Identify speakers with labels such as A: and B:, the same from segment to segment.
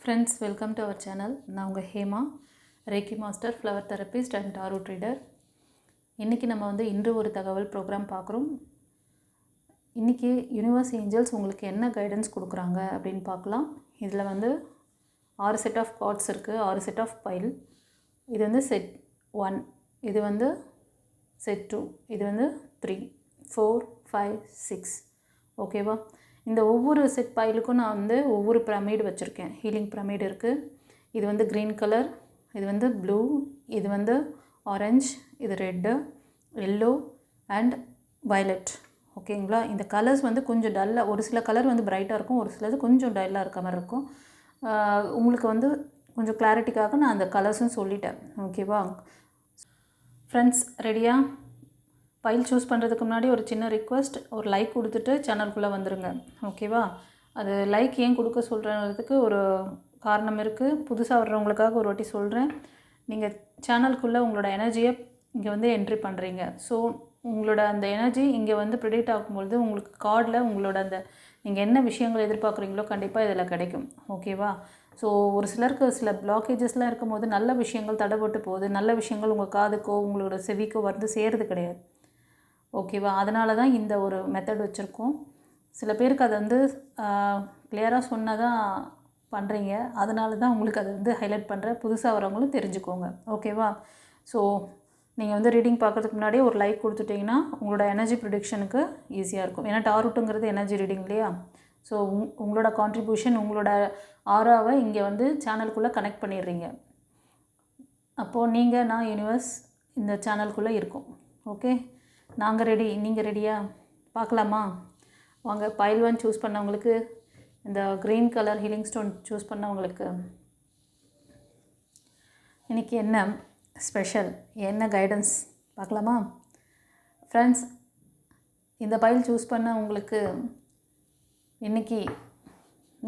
A: Friends, welcome to our channel. நான் உங்கள் Hema, reiki master, flower therapist and tarot reader. இன்றைக்கி நம்ம இன்று ஒரு தகவல் ப்ரோக்ராம் பார்க்குறோம். இன்றைக்கி யூனிவர்ஸ் ஏஞ்சல்ஸ் உங்களுக்கு என்ன கைடன்ஸ் கொடுக்குறாங்க அப்படின்னு பார்க்கலாம். இதில் 6 செட் ஆஃப் கார்ட்ஸ் இருக்குது, 6 செட் ஆஃப் பைல். இது செட் 1, இது செட் 2, இது 3, 4, 5, 6. ஓகேவா? இந்த ஒவ்வொரு செட் பைலுக்கும் நான் ஒவ்வொரு பிரமிடு வச்சுருக்கேன். ஹீலிங் பிரமிடு இருக்குது. இது க்ரீன் கலர், இது ப்ளூ, இது ஆரஞ்ச், இது ரெட்டு, எல்லோ அண்ட் வயலட். ஓகேங்களா? இந்த கலர்ஸ் கொஞ்சம் டல்லாக, ஒரு சில கலர் பிரைட்டாக இருக்கும், ஒரு சிலது கொஞ்சம் டல்லாக இருக்க மாதிரி இருக்கும். உங்களுக்கு கொஞ்சம் கிளாரிட்டிக்காக நான் அந்த கலர்ஸும் சொல்லிட்டேன். ஓகேவா ஃப்ரெண்ட்ஸ்? ரெடியா? ஃபைல் சூஸ் பண்ணுறதுக்கு முன்னாடி ஒரு சின்ன ரிக்வெஸ்ட், ஒரு லைக் கொடுத்துட்டு சேனலுக்குள்ளே வந்துடுங்க. ஓகேவா? அது லைக் ஏன் கொடுக்க சொல்கிறதுக்கு ஒரு காரணம் இருக்குது. புதுசாக வர்றவங்களுக்காக ஒரு வாட்டி சொல்கிறேன். நீங்கள் சேனலுக்குள்ளே உங்களோட எனர்ஜியை இங்கே என்ட்ரி பண்ணுறீங்க. ஸோ உங்களோட அந்த எனர்ஜி இங்கே ப்ரிடிக்ட் ஆகும்பொழுது உங்களுக்கு கார்டில் உங்களோட அந்த நீங்கள் என்ன விஷயங்கள் எதிர்பார்க்குறீங்களோ கண்டிப்பாக இதில் கிடைக்கும். ஓகேவா? ஸோ ஒரு சிலருக்கு சில பிளாக்கேஜஸ்லாம் இருக்கும்போது நல்ல விஷயங்கள் தடைப்பட்டு போகுது, நல்ல விஷயங்கள் உங்கள் காதுக்கோ உங்களோட செவிக்கோ சேருது கிடையாது. ஓகேவா? அதனால தான் இந்த ஒரு மெத்தட் வச்சுருக்கோம். சில பேருக்கு அதை கிளியராக சொன்னால் தான் பண்ணுறீங்க. அதனால தான் உங்களுக்கு அதை ஹைலைட் பண்ணுறேன். புதுசாக வரவங்களும் தெரிஞ்சுக்கோங்க. ஓகேவா? ஸோ நீங்கள் ரீடிங் பார்க்குறதுக்கு முன்னாடியே ஒரு லைக் கொடுத்துட்டிங்கன்னா உங்களோட எனர்ஜி ப்ரிடிக்ஷனுக்கு ஈஸியாக இருக்கும். ஏன்னா டாரோட்டுங்கிறது எனர்ஜி ரீடிங் இல்லையா? ஸோ உங்களோட கான்ட்ரிபியூஷன், உங்களோட ஆராவை இங்கே சேனலுக்குள்ளே கனெக்ட் பண்ணிடுறீங்க. அப்போது நீங்கள், நான், யூனிவர்ஸ் இந்த சேனலுக்குள்ளே இருக்கும். ஓகே, நாங்கள் ரெடி. நீங்கள் ரெடியா? பார்க்கலாமா? வாங்க. பைல் 1 சூஸ் பண்ணவங்களுக்கு, இந்த green colour healing stone choose பண்ணவங்களுக்கு இன்றைக்கி என்ன ஸ்பெஷல், என்ன கைடன்ஸ் பார்க்கலாமா ஃப்ரெண்ட்ஸ்? இந்த பைல் சூஸ் பண்ண உங்களுக்கு இன்றைக்கி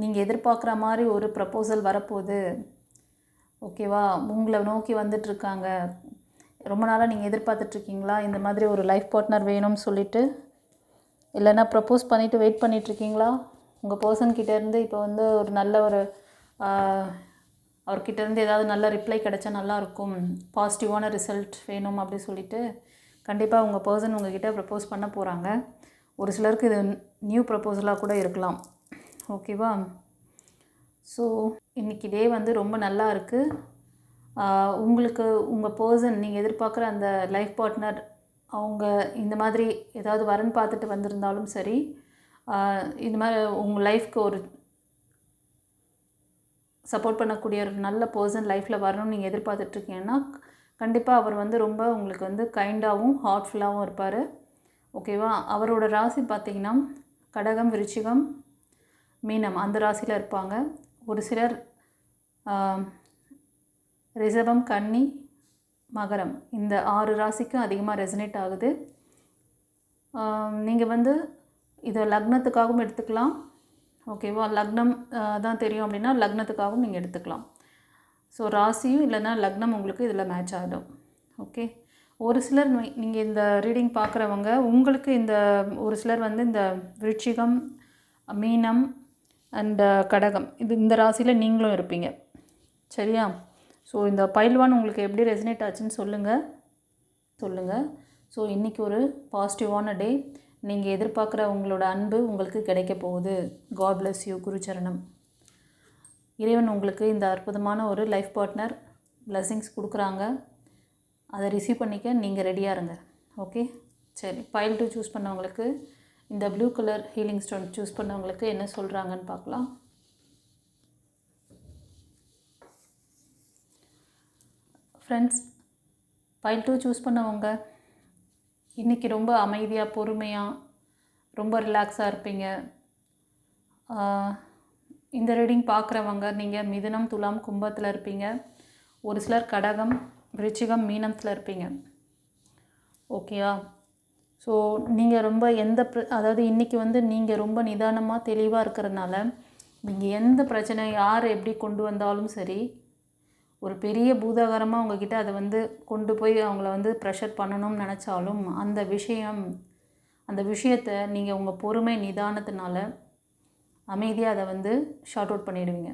A: நீங்கள் எதிர்பார்க்குற மாதிரி ஒரு ப்ரப்போசல் வரப்போகுது. ஓகேவா? உங்களை நோக்கி வந்துட்டுருக்காங்க. ரொம்ப நாளாக நீங்கள் எதிர்பார்த்துட்ருக்கீங்களா இந்த மாதிரி ஒரு லைஃப் பார்ட்னர் வேணும்னு சொல்லிவிட்டு? இல்லைன்னா ப்ரப்போஸ் பண்ணிவிட்டு வெயிட் பண்ணிகிட்ருக்கீங்களா? உங்கள் பர்சன்கிட்டேருந்து இப்போ ஒரு நல்ல ஒரு அவர்கிட்டேருந்து ஏதாவது நல்ல ரிப்ளை கிடச்சா நல்லாயிருக்கும், பாசிட்டிவான ரிசல்ட் வேணும் அப்படி சொல்லிவிட்டு கண்டிப்பாக உங்கள் பர்சன் உங்கள்கிட்ட ப்ரப்போஸ் பண்ண போகிறாங்க. ஒரு சிலருக்கு இது நியூ ப்ரப்போசலாக கூட இருக்கலாம். ஓகேவா? ஸோ இன்றைக்கி டே ரொம்ப நல்லா இருக்குது. உங்களுக்கு உங்கள் பர்சன், நீங்கள் எதிர்பார்க்குற அந்த லைஃப் பார்ட்னர், அவங்க இந்த மாதிரி ஏதாவது வரன் பார்த்துட்டு வந்திருந்தாலும் சரி, இந்த மாதிரி உங்கள் லைஃப்க்கு ஒரு சப்போர்ட் பண்ணக்கூடிய ஒரு நல்ல பர்சன் லைஃப்பில் வரணும்னு நீங்கள் எதிர்பார்த்துட்ருக்கீங்கன்னா கண்டிப்பாக அவர் ரொம்ப உங்களுக்கு கைண்டாகவும் ஹார்ட்ஃபுல்லாகவும் இருப்பார். ஓகேவா? அவரோட ராசி பார்த்திங்கன்னா கடகம், விருச்சிகம், மீனம் அந்த ராசியில் இருப்பாங்க. ஒரு சிலர் ரிஷபம், கன்னி, மகரம் இந்த 6 ராசிக்கும் அதிகமாக ரெசனேட் ஆகுது. நீங்கள் இதை லக்னத்துக்காகவும் எடுத்துக்கலாம். ஓகேவா? லக்னம் தான் தெரியும் அப்படின்னா லக்னத்துக்காகவும் நீங்கள் எடுத்துக்கலாம். ஸோ ராசியும் இல்லைன்னா லக்னம் உங்களுக்கு இதில் மேட்ச் ஆகிடும். ஓகே, ஒரு சிலர் நீங்கள் இந்த ரீடிங் பார்க்குறவங்க உங்களுக்கு ஒரு சிலர் இந்த விருச்சிகம், மீனம் அண்ட் கடகம் இந்த ராசியில் நீங்களும் இருப்பீங்க. சரியா? ஸோ இந்த பைல் 1 உங்களுக்கு எப்படி ரெசனேட் ஆச்சுன்னு சொல்லுங்கள். ஸோ இன்றைக்கி ஒரு பாசிட்டிவான டே. நீங்கள் எதிர்பார்க்குற உங்களோட அன்பு உங்களுக்கு கிடைக்க போகுது. God bless you. குருச்சரணம். இறைவன் உங்களுக்கு இந்த அற்புதமான ஒரு லைஃப் பார்ட்னர் பிளெஸிங்ஸ் கொடுக்குறாங்க. அதை ரிசீவ் பண்ணிக்க நீங்கள் ரெடியாக இருங்க. ஓகே, சரி. பைல் 2 சூஸ் பண்ணவங்களுக்கு, இந்த blue colour healing stone choose பண்ணவங்களுக்கு என்ன சொல்கிறாங்கன்னு பார்க்கலாம். ஃப்ரெண்ட்ஸ், பைல் 2 சூஸ் பண்ணவங்க இன்றைக்கி ரொம்ப அமைதியாக, பொறுமையாக, ரொம்ப ரிலாக்ஸாக இருப்பீங்க. இந்த ரீடிங் பார்க்குறவங்க நீங்கள் மிதுனம், துலாம், கும்பத்தில் இருப்பீங்க. ஒரு சிலர் கடகம், விருச்சிகம், மீனத்தில் இருப்பீங்க. ஓகேவா? ஸோ நீங்கள் ரொம்ப அதாவது இன்றைக்கி நீங்கள் ரொம்ப நிதானமாக தெளிவாக இருக்கிறதுனால நீங்கள் எந்த பிரச்சனை யார் எப்படி கொண்டு வந்தாலும் சரி, ஒரு பெரிய பூதாகரமாக உங்ககிட்ட அதை கொண்டு போய் அவங்கள ப்ரெஷர் பண்ணணும்னு நினச்சாலும் அந்த விஷயத்தை நீங்கள் உங்கள் பொறுமை நிதானத்தினால அமைதியாக அதை ஷார்ட் அவுட் பண்ணிவிடுவீங்க.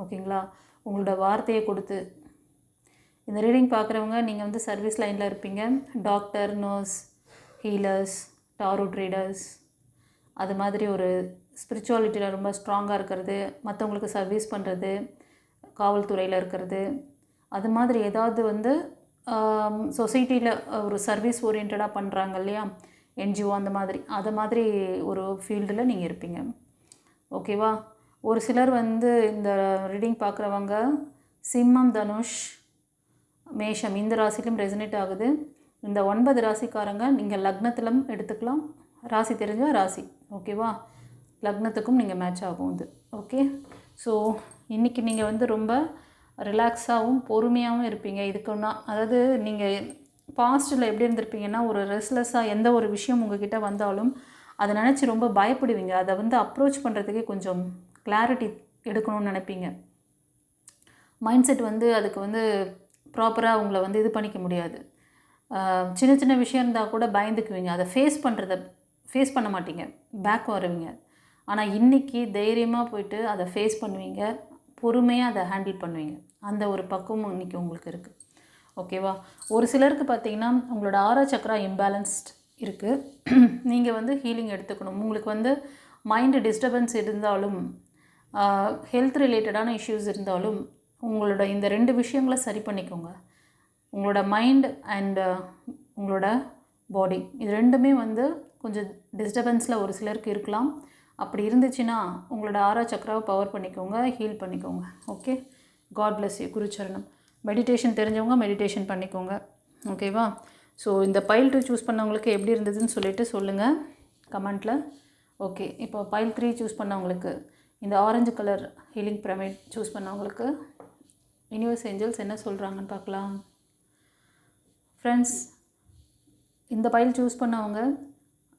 A: ஓகேங்களா? உங்களோட வார்த்தையை கொடுத்து. இந்த ரீடிங் பார்க்குறவங்க நீங்கள் வந்து சர்வீஸ் லைனில் இருப்பீங்க. டாக்டர், நர்ஸ், ஹீலர்ஸ், டாரோட் ரீடர்ஸ், அது மாதிரி ஒரு ஸ்பிரிச்சுவாலிட்டியில் ரொம்ப ஸ்ட்ராங்காக இருக்கிறது, மற்றவங்களுக்கு சர்வீஸ் பண்ணுறது, காவல்துறையில் இருக்கிறது, அது மாதிரி ஏதாவது வந்து சொசைட்டியில் ஒரு சர்வீஸ் ஓரியன்டாக பண்ணுறாங்க இல்லையா, என்ஜிஓ அந்த மாதிரி, அது மாதிரி ஒரு ஃபீல்டில் நீங்கள் இருப்பீங்க. ஓகேவா? ஒரு சிலர் வந்து இந்த ரீடிங் பார்க்குறவங்க சிம்மம், தனுஷ், மேஷம் இந்த ராசிலும் ரெசனேட் ஆகுது. இந்த 9 ராசிக்காரங்க நீங்கள் லக்னத்திலும் எடுத்துக்கலாம், ராசி தெரிஞ்சால் ராசி. ஓகேவா? லக்னத்துக்கும் நீங்கள் மேட்ச் ஆகும் இது. ஓகே, ஸோ இன்றைக்கி நீங்கள் வந்து ரொம்ப ரிலாக்ஸாகவும் பொறுமையாகவும் இருப்பீங்க. இதுக்குன்னா அதாவது நீங்கள் பாஸ்ட்டில் எப்படி இருந்திருப்பீங்கன்னா, ஒரு ரெஸ்ட்லெஸ்ஸாக எந்த ஒரு விஷயம் உங்ககிட்ட வந்தாலும் அதை நினச்சி ரொம்ப பயப்படுவீங்க. அதை வந்து அப்ரோச் பண்ணுறதுக்கே கொஞ்சம் கிளாரிட்டி எடுக்கணும்னு நினைப்பீங்க. மைண்ட் செட் வந்து அதுக்கு வந்து ப்ராப்பராக உங்களை வந்து இது பண்ணிக்க முடியாது. சின்ன சின்ன விஷயம் இருந்தால் கூட பயந்துக்குவீங்க. அதை ஃபேஸ் பண்ண மாட்டீங்க, பேக் வருவீங்க. ஆனால் இன்றைக்கி தைரியமாக போயிட்டு அதை ஃபேஸ் பண்ணுவீங்க, பொறுமையாக அதை ஹேண்டில் பண்ணுவீங்க. அந்த ஒரு பக்குவம் இன்றைக்கி உங்களுக்கு இருக்குது. ஓகேவா? ஒரு சிலருக்கு பார்த்திங்கன்னா உங்களோட 6 சக்கரா இம்பேலன்ஸ்ட் இருக்குது. நீங்கள் வந்து ஹீலிங் எடுத்துக்கணும். உங்களுக்கு வந்து மைண்டு டிஸ்டர்பன்ஸ் இருந்தாலும், ஹெல்த் ரிலேட்டடான இஷ்யூஸ் இருந்தாலும், உங்களோட இந்த 2 விஷயங்களை சரி பண்ணிக்கோங்க. உங்களோட மைண்ட் அண்ட் உங்களோட பாடி, இது ரெண்டுமே வந்து கொஞ்சம் டிஸ்டர்பன்ஸில் ஒரு சிலருக்கு இருக்கலாம். அப்படி இருந்துச்சுன்னா உங்களோட 6 சக்கராவை பவர் பண்ணிக்கோங்க, ஹீல் பண்ணிக்கோங்க. Okay, God bless you. குருச்சரணம். மெடிடேஷன் தெரிஞ்சவங்க மெடிடேஷன் பண்ணிக்கோங்க. ஓகேவா? ஸோ இந்த பைல் 2 சூஸ் பண்ணவங்களுக்கு எப்படி இருந்ததுன்னு சொல்லிட்டு சொல்லுங்கள் கமெண்ட்டில். ஓகே, இப்போ பைல் 3 சூஸ் பண்ணவங்களுக்கு, இந்த orange colour healing pyramid choose பண்ணவங்களுக்கு யூனிவர்ஸ் ஏஞ்சல்ஸ் என்ன சொல்கிறாங்கன்னு பார்க்கலாம். ஃப்ரெண்ட்ஸ், இந்த பைல் சூஸ் பண்ணவங்க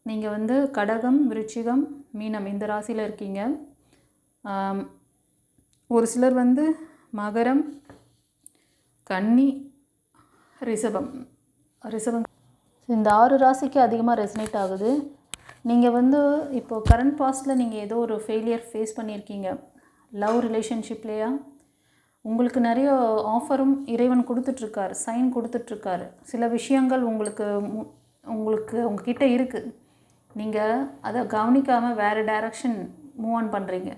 A: நீங்கள் வந்து கடகம், விருச்சிகம், மீனம் இந்த ராசியில் இருக்கீங்க. ஒரு சிலர் வந்து மகரம், கன்னி, ரிஷபம். இந்த 6 ராசிக்கு அதிகமாக ரெசனேட் ஆகுது. நீங்கள் வந்து இப்போது கரண்ட் பாஸ்ட்டில் நீங்கள் ஏதோ ஒரு ஃபெயிலியர் ஃபேஸ் பண்ணியிருக்கீங்க லவ் ரிலேஷன்ஷிப்லேயா. உங்களுக்கு நிறைய ஆஃபரும் இறைவன் கொடுத்துட்ருக்கார், சைன் கொடுத்துட்ருக்காரு. சில விஷயங்கள் உங்களுக்கு உங்ககிட்ட இருக்குது, நீங்கள் அதை கவனிக்காமல் வேறு டைரக்ஷன் மூவ் ஆன் பண்ணுறீங்க.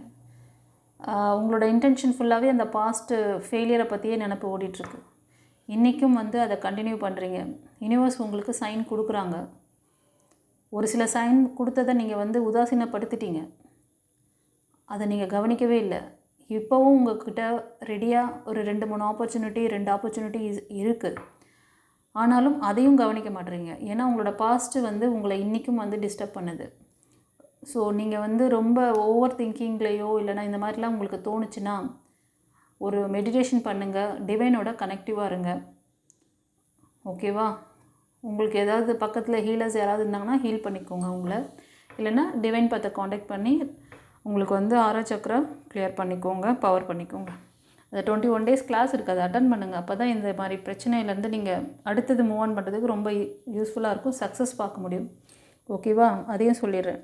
A: உங்களோட இன்டென்ஷன் ஃபுல்லாகவே அந்த பாஸ்ட்டு ஃபெயிலியரை பற்றியே நினப்பு ஓடிட்டுருக்கு. இன்றைக்கும் வந்து அதை கண்டினியூ பண்ணுறீங்க. யூனிவர்ஸ் உங்களுக்கு சைன் கொடுக்குறாங்க. ஒரு சில சைன் கொடுத்ததை நீங்கள் வந்து உதாசீனப்படுத்திட்டீங்க, அதை நீங்கள் கவனிக்கவே இல்லை. இப்போவும் உங்கள்கிட்ட ரெடியாக ஒரு 2-3 ஆப்பர்ச்சுனிட்டி இருக்குது. ஆனாலும் அதையும் கவனிக்க மாட்டேறீங்க. ஏன்னா உங்களோட பாஸ்ட்டு வந்து உங்களை இன்றைக்கும் வந்து டிஸ்டர்ப் பண்ணுது. ஸோ நீங்கள் வந்து ரொம்ப ஓவர் திங்கிங்லேயோ இல்லைனா இந்த மாதிரிலாம் உங்களுக்கு தோணுச்சுன்னா ஒரு மெடிடேஷன் பண்ணுங்கள், டிவைனோட கனெக்டிவாக இருங்க. ஓகேவா? உங்களுக்கு ஏதாவது பக்கத்தில் ஹீலர்ஸ் யாராவது இருந்தாங்கன்னா ஹீல் பண்ணிக்கோங்க உங்களை, இல்லைன்னா டிவைன் பார்த்து காண்டாக்ட் பண்ணி உங்களுக்கு வந்து 6 சக்கரா கிளியர் பண்ணிக்கோங்க, பவர் பண்ணிக்கோங்க. அது 21 days கிளாஸ் இருக்குது, அதை அட்டன் பண்ணுங்கள். அப்போ தான் இந்த மாதிரி பிரச்சனையிலேருந்து நீங்கள் அடுத்தது மூவ் ஆன் பண்ணுறதுக்கு ரொம்ப யூஸ்ஃபுல்லாக இருக்கும், சக்ஸஸ் பார்க்க முடியும். ஓகேவா? அதையும் சொல்லிடுறேன்.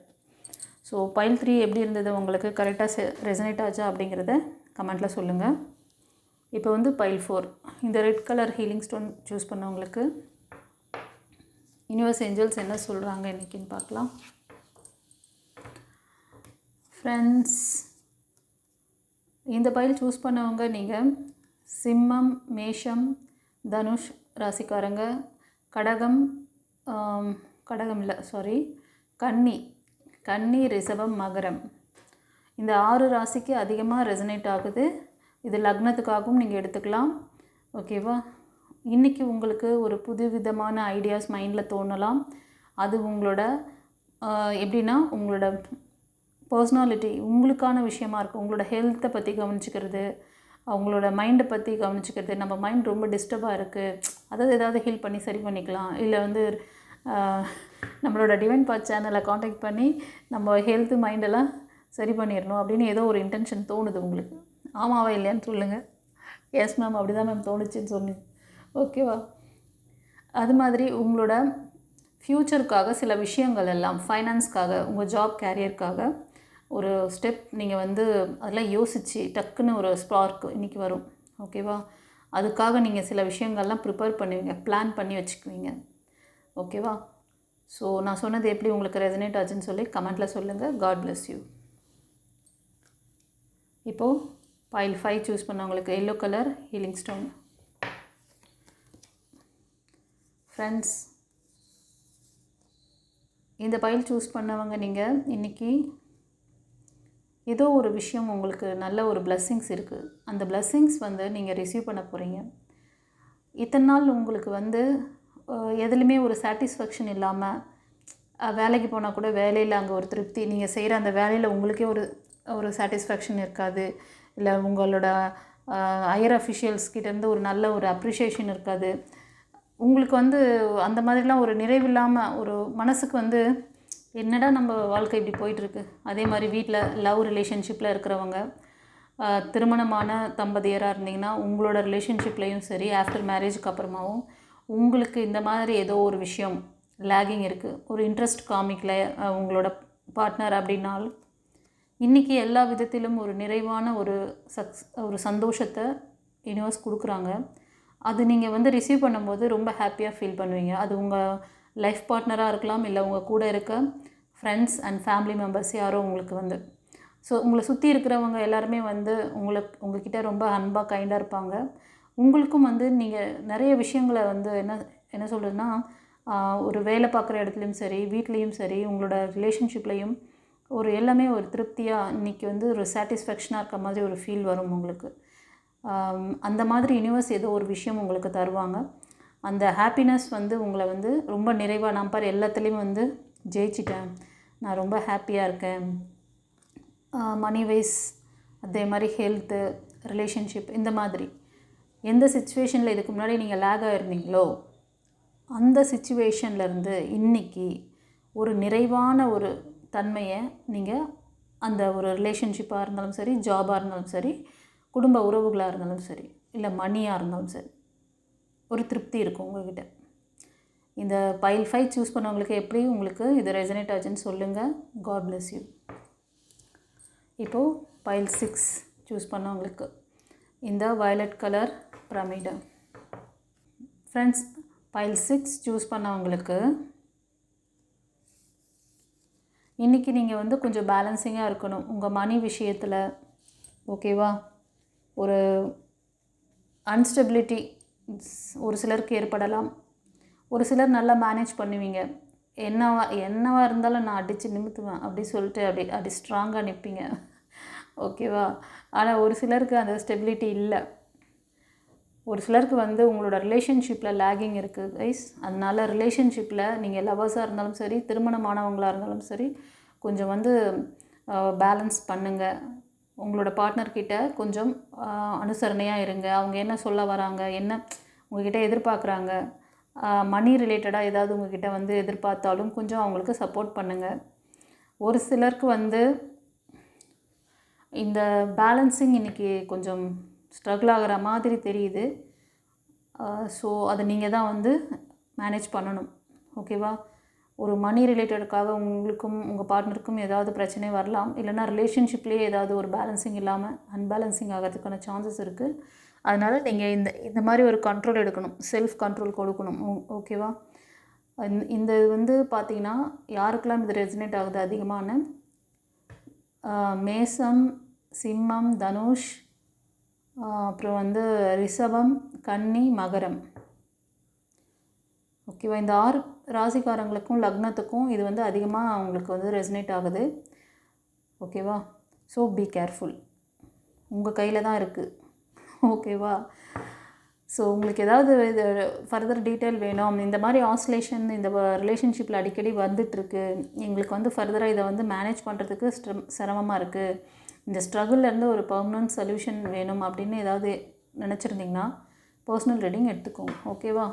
A: ஸோ பைல் 3 எப்படி இருந்தது உங்களுக்கு, கரெக்டாக ரெசனேட் ஆச்சா அப்படிங்கிறத கமெண்ட்டில் சொல்லுங்கள். இப்போ வந்து பைல் 4, இந்த red colour healing stone choose பண்ணவங்களுக்கு யூனிவர்ஸ் ஏஞ்சல்ஸ் என்ன சொல்கிறாங்க இன்றைக்கின்னு பார்க்கலாம். ஃப்ரெண்ட்ஸ், இந்த பைல் சூஸ் பண்ணவங்க நீங்கள் சிம்மம், மேஷம், தனுஷ் ராசிக்காரங்க, கன்னி, ரிஷபம், மகரம் இந்த 6 ராசிக்கு அதிகமாக ரெசனேட் ஆகுது. இது லக்னத்துக்காகவும் நீங்கள் எடுத்துக்கலாம். ஓகேவா? இன்றைக்கி உங்களுக்கு ஒரு புது விதமான ஐடியாஸ் மைண்டில் தோணலாம். அது உங்களோட எப்படின்னா உங்களோட பர்சனாலிட்டி உங்களுக்கான விஷயமா இருக்கும். உங்களோட ஹெல்த்தை பற்றி கவனிச்சிக்கிறது, அவங்களோட மைண்டை பற்றி கவனிச்சிக்கிறது. நம்ம மைண்ட் ரொம்ப டிஸ்டர்பாக இருக்குது, அதாவது ஏதாவது ஹீல் பண்ணி சரி பண்ணிக்கலாம். இல்லை வந்து நம்மளோட டிவைன் பாத் சேனலை காண்டாக்ட் பண்ணி நம்ம ஹெல்த்து மைண்டெல்லாம் சரி பண்ணிடணும் அப்படின்னு ஏதோ ஒரு இன்டென்ஷன் தோணுது உங்களுக்கு. ஆமாவா இல்லையான்னு சொல்லுங்கள். எஸ் மேம், அப்படி தான் மேம் தோணுச்சுன்னு சொன்னேன். ஓகேவா? அது மாதிரி உங்களோட ஃப்யூச்சருக்காக சில விஷயங்கள் எல்லாம், ஃபைனான்ஸ்க்காக, உங்கள் ஜாப் கேரியருக்காக ஒரு ஸ்டெப் நீங்கள் வந்து அதெல்லாம் யோசித்து டக்குன்னு ஒரு ஸ்பார்க் இன்றைக்கி வரும். ஓகேவா? அதுக்காக நீங்கள் சில விஷயங்கள்லாம் ப்ரிப்பேர் பண்ணுவீங்க, பிளான் பண்ணி வச்சுக்குவீங்க. ஓகேவா? ஸோ நான் சொன்னது எப்படி உங்களுக்கு ரெசனேட் ஆச்சுன்னு சொல்லி கமெண்ட்டில் சொல்லுங்கள். God bless you. இப்போது பைல் 5 சூஸ் பண்ணவங்களுக்கு yellow colour healing stone. Friends, இந்த பைல் சூஸ் பண்ணவங்க நீங்கள் இன்றைக்கி ஏதோ ஒரு விஷயம் உங்களுக்கு நல்ல ஒரு பிளெஸ்ஸிங்ஸ் இருக்குது. அந்த பிளெஸ்ஸிங்ஸ் வந்து நீங்கள் ரிசீவ் பண்ண போகிறீங்க. இத்தனை நாள் உங்களுக்கு வந்து எதுலேயுமே ஒரு சாட்டிஸ்ஃபேக்ஷன் இல்லாமல் வேலைக்கு போனால் கூட வேலையில் அங்கே ஒரு திருப்தி, நீங்கள் செய்கிற அந்த வேலையில் உங்களுக்கே ஒரு சாட்டிஸ்ஃபேக்ஷன் இருக்காது. இல்லை உங்களோட ஹையர் அஃபிஷியல்ஸ் கிட்டேருந்து ஒரு நல்ல ஒரு அப்ரிஷியேஷன் இருக்காது. உங்களுக்கு வந்து அந்த மாதிரிலாம் ஒரு நிறைவில்லாமல் ஒரு மனசுக்கு வந்து என்னடா நம்ம வாழ்க்கை இப்படி போயிட்டுருக்கு. அதே மாதிரி வீட்டில் லவ் ரிலேஷன்ஷிப்பில் இருக்கிறவங்க, திருமணமான தம்பதியராக இருந்தீங்கன்னா உங்களோட ரிலேஷன்ஷிப்லேயும் சரி, ஆஃப்டர் மேரேஜுக்கு அப்புறமாவும் உங்களுக்கு இந்த மாதிரி ஏதோ ஒரு விஷயம் லேகிங் இருக்குது, ஒரு இன்ட்ரெஸ்ட் காமிக்கல உங்களோட பார்ட்னர் அப்படின்னாலும் இன்றைக்கி எல்லா விதத்திலும் ஒரு நிறைவான ஒரு சந்தோஷத்தை யூனிவர்ஸ் கொடுக்குறாங்க. அது நீங்கள் வந்து ரிசீவ் பண்ணும்போது ரொம்ப ஹாப்பியாக ஃபீல் பண்ணுவீங்க. அது உங்கள் லைஃப் பார்ட்னராக இருக்கலாம், இல்லை உங்கள் கூட இருக்க ஃப்ரெண்ட்ஸ் அண்ட் ஃபேமிலி மெம்பர்ஸ் யாரோ உங்களுக்கு வந்து. ஸோ உங்களை சுற்றி இருக்கிறவங்க எல்லாருமே வந்து உங்கள்கிட்ட ரொம்ப அன்பாக கைண்டாக இருப்பாங்க. உங்களுக்கும் வந்து நீங்கள் நிறைய விஷயங்களை வந்து என்ன சொல்கிறதுன்னா, ஒரு வேலை பார்க்குற இடத்துலையும் சரி, வீட்லேயும் சரி, உங்களோட ரிலேஷன்ஷிப்லேயும் ஒரு எல்லாமே ஒரு திருப்தியாக இன்றைக்கி வந்து ஒரு சாட்டிஸ்ஃபேக்ஷனாக இருக்க மாதிரி ஒரு ஃபீல் வரும் உங்களுக்கு. அந்த மாதிரி யூனிவர்ஸ் ஏதோ ஒரு விஷயம் உங்களுக்கு தருவாங்க. அந்த ஹாப்பினஸ் வந்து உங்களை வந்து ரொம்ப நிறைவாக, நான் பாரு எல்லாத்துலேயும் வந்து ஜெயிச்சிட்டேன், நான் ரொம்ப ஹாப்பியாக இருக்கேன், மணி வைஸ், அதே மாதிரி ஹெல்த்து, ரிலேஷன்ஷிப், இந்த மாதிரி எந்த சிச்சுவேஷனில் இதுக்கு முன்னாடி நீங்கள் லேக் ஆகிருந்தீங்களோ அந்த சிச்சுவேஷன்லேருந்து இன்றைக்கி ஒரு நிறைவான ஒரு தன்மையை நீங்கள் அந்த ஒரு ரிலேஷன்ஷிப்பாக இருந்தாலும் சரி, ஜாபாக இருந்தாலும் சரி, குடும்ப உறவுகளாக இருந்தாலும் சரி, இல்லை மணியாக இருந்தாலும் சரி, ஒரு திருப்தி இருக்கும் உங்கள்கிட்ட. இந்த பைல் 5 சூஸ் பண்ணவங்களுக்கு எப்படி உங்களுக்கு இது ரெசனேட் ஆச்சுன்னு சொல்லுங்கள். God bless you. இப்போது பைல் 6 சூஸ் பண்ணவங்களுக்கு இந்த violet colour pyramid. Friends, pile 6 choose பண்ணவங்களுக்கு இன்றைக்கி நீங்கள் வந்து கொஞ்சம் பேலன்சிங்காக இருக்கணும் உங்கள் மணி விஷயத்தில். ஓகேவா? ஒரு அன்ஸ்டெபிலிட்டி ஒரு சிலருக்கு ஏற்படலாம். ஒரு சிலர் நல்லா மேனேஜ் பண்ணுவீங்க. என்னவா இருந்தாலும் நான் அடித்து நிமித்துவேன் அப்படி சொல்லிட்டு அப்படி ஸ்ட்ராங்காக நிற்பீங்க. ஓகேவா? ஆனால் ஒரு சிலருக்கு அந்த ஸ்டெபிலிட்டி இல்லை. ஒரு சிலருக்கு வந்து உங்களோட ரிலேஷன்ஷிப்பில் லேகிங் இருக்குது கைஸ். அதனால் ரிலேஷன்ஷிப்பில் நீங்கள் லவர்ஸாக இருந்தாலும் சரி, திருமணமானவங்களாக இருந்தாலும் சரி, கொஞ்சம் வந்து பேலன்ஸ் பண்ணுங்கள். உங்களோட பார்ட்னர்கிட்ட கொஞ்சம் அனுசரணையாக இருங்க. அவங்க என்ன சொல்ல வராங்க, என்ன உங்கள்கிட்ட எதிர்பார்க்குறாங்க, மணி ரிலேட்டடாக ஏதாவது உங்கள்கிட்ட வந்து எதிர்பார்த்தாலும் கொஞ்சம் அவங்களுக்கு சப்போர்ட் பண்ணுங்கள். ஒரு சிலருக்கு வந்து இந்த பேலன்சிங் இன்றைக்கி கொஞ்சம் ஸ்ட்ரகிள் ஆகிற மாதிரி தெரியுது. ஸோ அதை நீங்கள் தான் வந்து மேனேஜ் பண்ணணும். ஓகேவா? ஒரு மணி ரிலேட்டடுக்காக உங்களுக்கும் உங்கள் பார்ட்னருக்கும் ஏதாவது பிரச்சனை வரலாம். இல்லைனா ரிலேஷன்ஷிப்லேயே ஏதாவது ஒரு பேலன்சிங் இல்லாமல் அன்பேலன்சிங் ஆகிறதுக்கான சான்சஸ் இருக்குது. அதனால் நீங்கள் இந்த மாதிரி ஒரு கண்ட்ரோல் எடுக்கணும், செல்ஃப் கண்ட்ரோல் கொடுக்கணும். ஓகேவா? இந்த வந்து பார்த்திங்கன்னா யாருக்கெல்லாம் இது ரெசனேட் ஆகுது அதிகமான மேசம், சிம்மம், தனுஷ், அப்புறம் வந்து ரிஷபம், கன்னி, மகரம். ஓகேவா? இந்த 6 ராசிக்காரங்களுக்கும் லக்னத்துக்கும் இது வந்து அதிகமாக அவங்களுக்கு வந்து ரெசனேட் ஆகுது. ஓகேவா? So be careful. உங்கள் கையில் தான் இருக்குது. ஓகேவா? ஸோ உங்களுக்கு ஏதாவது இது ஃபர்தர் டீட்டெயில் வேணும், இந்த மாதிரி ஆஸ்லேஷன் இந்த ரிலேஷன்ஷிப்பில் அடிக்கடி வந்துட்டுருக்கு, எங்களுக்கு வந்து ஃபர்தராக இதை வந்து மேனேஜ் பண்ணுறதுக்கு சிரமமாக இருக்குது, இந்த ஸ்ட்ரகிள்லேருந்து ஒரு பர்மனன்ட் சொல்யூஷன் வேணும் அப்படின்னு ஏதாவது நினச்சிருந்திங்கன்னா பர்சனல் ரீடிங் எடுத்துக்கோங்க. ஓகேவா?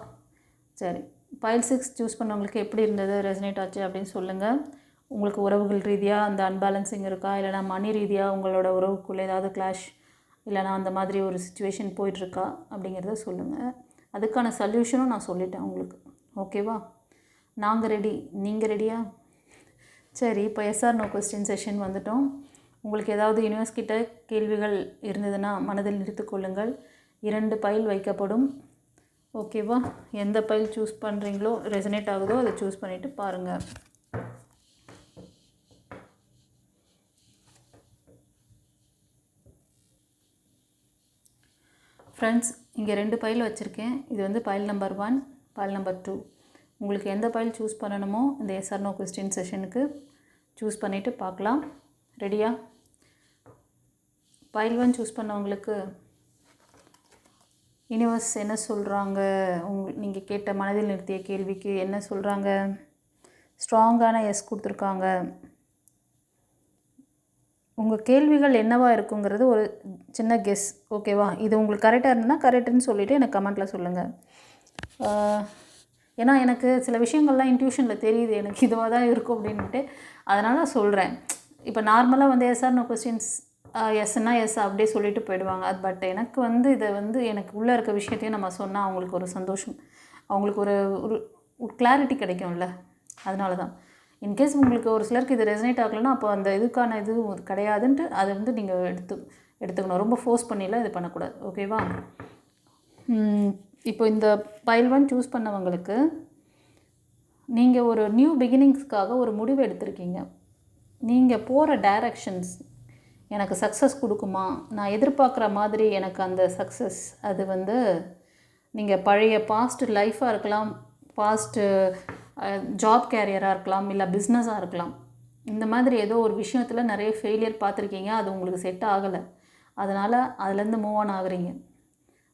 A: சரி, பைல் 6 சூஸ் பண்ணவங்களுக்கு எப்படி இருந்தது, ரெசனேட் ஆச்சு அப்படின்னு சொல்லுங்கள். உங்களுக்கு உறவுகள் ரீதியாக அந்த அன்பேலன்சிங் இருக்கா, இல்லைனா மணி ரீதியாக உங்களோட உறவுக்குள்ளே ஏதாவது கிளாஷ், இல்லைனா அந்த மாதிரி ஒரு சிச்சுவேஷன் போயிட்டுருக்கா அப்படிங்கிறத சொல்லுங்கள். அதுக்கான சொல்யூஷனும் நான் சொல்லிட்டேன் உங்களுக்கு. ஓகேவா? நாங்கள் ரெடி, நீங்கள் ரெடியா? சரி, இப்போ எஸ்ஆர் நோ கொஸ்டின் செஷன் வந்துட்டோம். உங்களுக்கு ஏதாவது யூனிவர்ஸ் கிட்ட கேள்விகள் இருந்ததுன்னா மனதில் நிறுத்திக் கொள்ளுங்கள். 2 பைல் வைக்கப்படும். ஓகேவா? எந்த பைல் சூஸ் பண்ணுறீங்களோ, ரெசனேட் ஆகுதோ அதை சூஸ் பண்ணிவிட்டு பாருங்கள். ஃப்ரெண்ட்ஸ், இங்கே 2 பைல் வச்சுருக்கேன். இது வந்து பைல் நம்பர் 1, பைல் நம்பர் 2. உங்களுக்கு எந்த பைல் சூஸ் பண்ணணுமோ இந்த எஸ்ஆர் நோ கொஸ்டின் செஷனுக்கு சூஸ் பண்ணிவிட்டு பார்க்கலாம். ரெடியா? பைல் 1 சூஸ் பண்ணவங்களுக்கு யூனிவர்ஸ் என்ன சொல்கிறாங்க, நீங்கள் கேட்ட மனதில் நிறுத்திய கேள்விக்கு என்ன சொல்கிறாங்க? ஸ்ட்ராங்கான எஸ் கொடுத்துருக்காங்க. உங்கள் கேள்விகள் என்னவாக இருக்குங்கிறது ஒரு சின்ன கெஸ். ஓகேவா? இது உங்களுக்கு கரெக்டாக இருந்ததுன்னா கரெக்டுன்னு சொல்லிவிட்டு எனக்கு கமெண்ட்டில் சொல்லுங்கள். ஏன்னா எனக்கு சில விஷயங்கள்லாம் இன்ட்யூஷனில் தெரியுது, எனக்கு இதுவாக தான் இருக்கும் அப்படின்ட்டு. அதனால் சொல்கிறேன். இப்போ நார்மலாக வந்து எஸ்ஆர் நோ கொஸ்டின்ஸ் எஸ்ன்னா எஸ் அப்படியே சொல்லிட்டு போயிடுவாங்க. பட் எனக்கு வந்து இதை வந்து எனக்கு உள்ளே இருக்க விஷயத்தையும் நம்ம சொன்னால் அவங்களுக்கு ஒரு சந்தோஷம், அவங்களுக்கு ஒரு ஒரு கிளாரிட்டி கிடைக்கும்ல. அதனால தான். இன்கேஸ் உங்களுக்கு ஒரு சிலருக்கு இது ரெசனேட் ஆகலைன்னா அப்போ அந்த இதுக்கான இது கிடையாதுன்ட்டு அதை வந்து நீங்கள் எடுத்துக்கணும். ரொம்ப ஃபோர்ஸ் பண்ணிலாம் இது பண்ணக்கூடாது. ஓகேவா? இப்போ இந்த பைல் 1 சூஸ் பண்ணவங்களுக்கு நீங்கள் ஒரு நியூ பிகினிங்ஸ்க்காக ஒரு முடிவு எடுத்திருக்கீங்க. நீங்கள் போகிற டைரக்ஷன்ஸ் எனக்கு சக்ஸஸ் கொடுக்குமா, நான் எதிர்பார்க்குற மாதிரி எனக்கு அந்த சக்ஸஸ் அது வந்து நீங்கள் பழைய பாஸ்ட் லைஃப்பாக இருக்கலாம், பாஸ்ட்டு ஜாப் கேரியராக இருக்கலாம், இல்லை பிஸ்னஸாக இருக்கலாம். இந்த மாதிரி ஏதோ ஒரு விஷயத்தில் நிறைய ஃபெயிலியர் பார்த்துருக்கீங்க, அது உங்களுக்கு செட் ஆகலை. அதனால் அதுலேருந்து மூவ் ஆன் ஆகுறீங்க.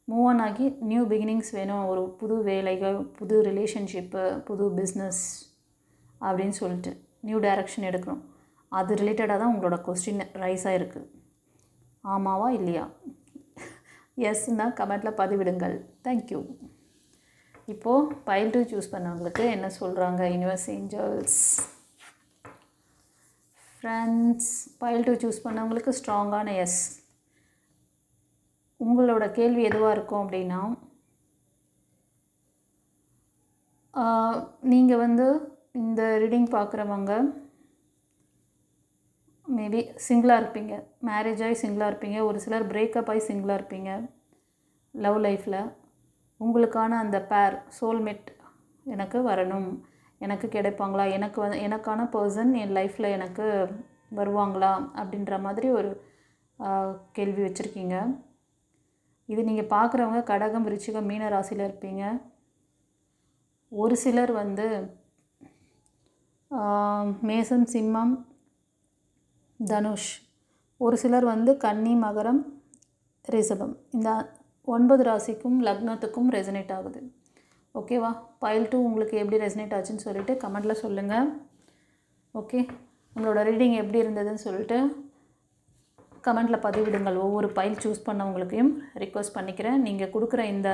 A: மூவ் ஆன் ஆகி நியூ பிகினிங்ஸ் வேணும், ஒரு புது வேலைகள், புது ரிலேஷன்ஷிப்பு, புது பிஸ்னஸ் அப்படின்னு சொல்லிட்டு நியூ டைரக்ஷன் எடுக்கணும். அது ரிலேட்டடாக தான் உங்களோட கொஸ்டின் ரைஸ் ஆகிருக்கு. ஆமாவா இல்லையா? எஸ்ன்னா கமெண்ட்டில் பதிவிடுங்கள். தேங்க்யூ. இப்போது பைல் 2 சூஸ் பண்ணவங்களுக்கு என்ன சொல்கிறாங்க universe Angeles? Friends, file 2 choose பண்ணவங்களுக்கு ஸ்ட்ராங்கான எஸ். உங்களோட கேள்வி எதுவாக இருக்கும் அப்படின்னா, நீங்கள் வந்து இந்த ரீடிங் பார்க்குறவங்க மேபி சிங்கிளாக இருப்பீங்க, மேரேஜ் ஆகி சிங்கிளாக இருப்பீங்க, ஒரு சிலர் பிரேக்கப் ஆகி சிங்கிளாக இருப்பீங்க. லவ் லைஃப்பில் உங்களுக்கான அந்த பேர் சோல்மேட் எனக்கு வரணும், எனக்கு கிடைப்பாங்களா, எனக்கான பர்சன் என் லைஃப்பில் எனக்கு வருவாங்களா அப்படின்ற மாதிரி ஒரு கேள்வி வச்சுருக்கீங்க. இது நீங்கள் பார்க்குறவங்க கடகம், விருச்சிகம், மீன ராசியில் இருப்பீங்க. ஒரு சிலர் வந்து மேசம், சிம்மம், தனுஷ். ஒரு சிலர் வந்து கன்னி, மகரம், ரிஷபம். இந்த 9 ராசிக்கும் லக்னத்துக்கும் ரெசனேட் ஆகுது. ஓகேவா? பைல் 2 உங்களுக்கு எப்படி ரெசனேட் ஆச்சுன்னு சொல்லிவிட்டு கமெண்ட்டில் சொல்லுங்கள். ஓகே, உங்களோட ரீடிங் எப்படி இருந்ததுன்னு சொல்லிட்டு கமெண்ட்டில் பதிவிடுங்கள். ஒவ்வொரு பைல் சூஸ் பண்ணவங்களுக்கையும் ரிக்வெஸ்ட் பண்ணிக்கிறேன். நீங்கள் கொடுக்குற இந்த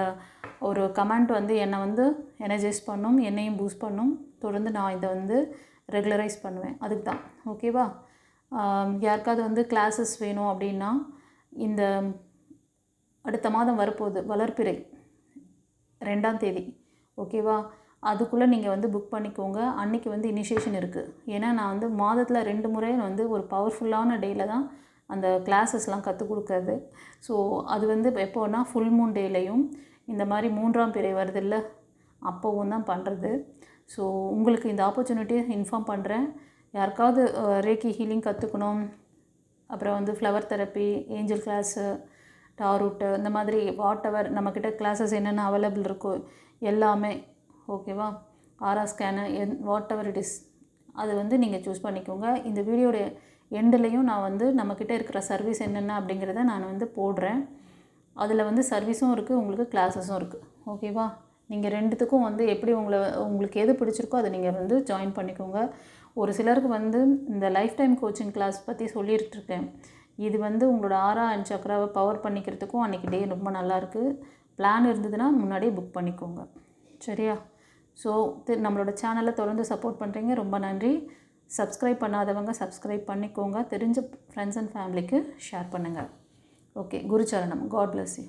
A: ஒரு கமெண்ட் வந்து என்னை வந்து எனர்ஜைஸ் பண்ணும், என்னையும் பூஸ்ட் பண்ணும். தொடர்ந்து நான் இதை வந்து ரெகுலரைஸ் பண்ணுவேன். அதுக்கு தான். ஓகேவா? யாருக்காவது வந்து கிளாஸஸ் வேணும் அப்படின்னா இந்த அடுத்த மாதம் வரப்போகுது, வளர்ப்பிறை 2ஆம் தேதி. ஓகேவா? அதுக்குள்ளே நீங்கள் வந்து புக் பண்ணிக்கோங்க. அன்றைக்கி வந்து இனிஷியேஷன் இருக்குது. ஏன்னா நான் வந்து மாதத்தில் 2 முறை வந்து ஒரு பவர்ஃபுல்லான டேயில் தான் அந்த கிளாஸஸ்லாம் கற்றுக் கொடுக்கறது. ஸோ அது வந்து எப்போன்னா ஃபுல் மூன் டேலையும் இந்த மாதிரி 3ஆம் பிறை வருது இல்லை, அப்போவும் தான் பண்ணுறது. ஸோ உங்களுக்கு இந்த ஆப்பர்ச்சுனிட்டியை இன்ஃபார்ம் பண்ணுறேன். யாருக்காவது ரேக்கி ஹீலிங் கற்றுக்கணும், அப்புறம் வந்து ஃப்ளவர் தெரப்பி, ஏஞ்சல் கிளாஸு, டாரூட்டு, இந்த மாதிரி வாட் எவர் நம்மக்கிட்ட கிளாஸஸ் என்னென்ன அவைலபிள் இருக்கோ எல்லாமே. ஓகேவா? ஆரா scan, what ever it is, அது வந்து நீங்கள் சூஸ் பண்ணிக்கோங்க. இந்த வீடியோட எண்டுலேயும் நான் வந்து நம்மக்கிட்ட இருக்கிற சர்வீஸ் என்னென்ன அப்படிங்கிறத நான் வந்து போடுறேன். அதில் வந்து சர்வீஸும் இருக்குது, உங்களுக்கு கிளாஸஸும் இருக்குது. ஓகேவா? நீங்கள் 2த்துக்கும் வந்து எப்படி உங்களுக்கு எது பிடிச்சிருக்கோ அதை நீங்கள் வந்து ஜாயின் பண்ணிக்கோங்க. ஒரு சிலருக்கு வந்து இந்த லைஃப் டைம் கோச்சிங் கிளாஸ் பற்றி சொல்லிட்டுருக்கேன். இது வந்து உங்களோட ஆரா அண்ட் சக்ராவை பவர் பண்ணிக்கிறதுக்கும் அன்றைக்கி டே ரொம்ப நல்லாயிருக்கு. பிளான் இருந்ததுன்னா முன்னாடியே புக் பண்ணிக்கோங்க. சரியா? ஸோ நம்மளோட சேனலை தொடர்ந்து சப்போர்ட் பண்ணுறீங்க, ரொம்ப நன்றி. சப்ஸ்கிரைப் பண்ணாதவங்க சப்ஸ்கிரைப் பண்ணிக்கோங்க. தெரிஞ்ச ஃப்ரெண்ட்ஸ் அண்ட் ஃபேமிலிக்கு ஷேர் பண்ணுங்கள். ஓகே, குருச்சரணம். God bless you.